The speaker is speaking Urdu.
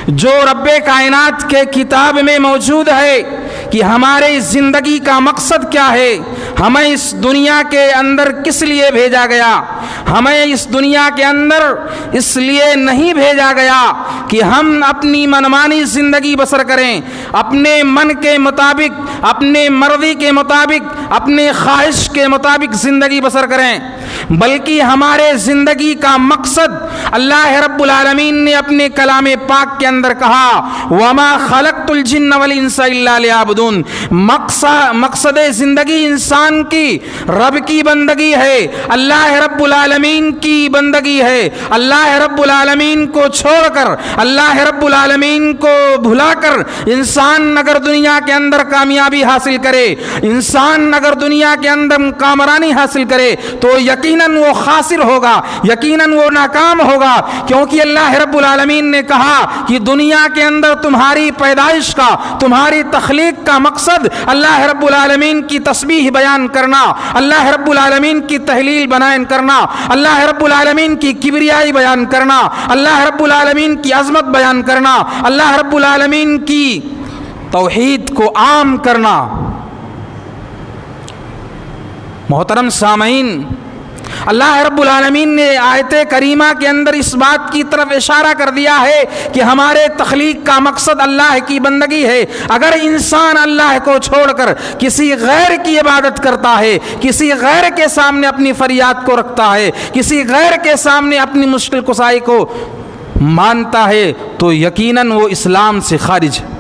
جو رب کائنات کے کتاب میں موجود ہے کہ ہمارے زندگی کا مقصد کیا ہے، ہمیں اس دنیا کے اندر کس لیے بھیجا گیا۔ ہمیں اس دنیا کے اندر اس لیے نہیں بھیجا گیا کہ ہم اپنی منمانی زندگی بسر کریں، اپنے من کے مطابق، اپنے مرضی کے مطابق، اپنے خواہش کے مطابق زندگی بسر کریں، بلکہ ہمارے زندگی کا مقصد اللہ رب العالمین نے اپنے کلام پاک کے اندر کہا، وَمَا خَلَقْتُ الْجِنَّ وَالْإِنسَ إِلَّا لِيَعْبُدُونَ۔ مقصد زندگی انسان کی رب کی بندگی ہے، اللہ رب العالمین کی بندگی ہے۔ اللہ رب العالمین کو چھوڑ کر، اللہ رب العالمین کو بھلا کر انسان اگر دنیا کے اندر کامیابی حاصل کرے، انسان اگر دنیا کے اندر کامرانی حاصل کرے تو یقیناً وہ خاسر ہوگا، یقیناً وہ ناکام ہوگا، کیونکہ اللہ رب العالمین نے کہا کہ دنیا کے اندر تمہاری پیدائش کا، تمہاری تخلیق کا مقصد اللہ رب العالمین کی تسبیح بیان کرنا، اللہ رب العالمین کی تحلیل بیان کرنا، اللہ رب العالمین کی کبریائی بیان کرنا، اللہ رب العالمین کی عظمت بیان کرنا، اللہ رب العالمین کی توحید کو عام کرنا۔ محترم سامعین، اللہ رب العالمین نے آیت کریمہ کے اندر اس بات کی طرف اشارہ کر دیا ہے کہ ہمارے تخلیق کا مقصد اللہ کی بندگی ہے۔ اگر انسان اللہ کو چھوڑ کر کسی غیر کی عبادت کرتا ہے، کسی غیر کے سامنے اپنی فریاد کو رکھتا ہے، کسی غیر کے سامنے اپنی مشکل کشائی کو مانتا ہے تو یقیناً وہ اسلام سے خارج ہے۔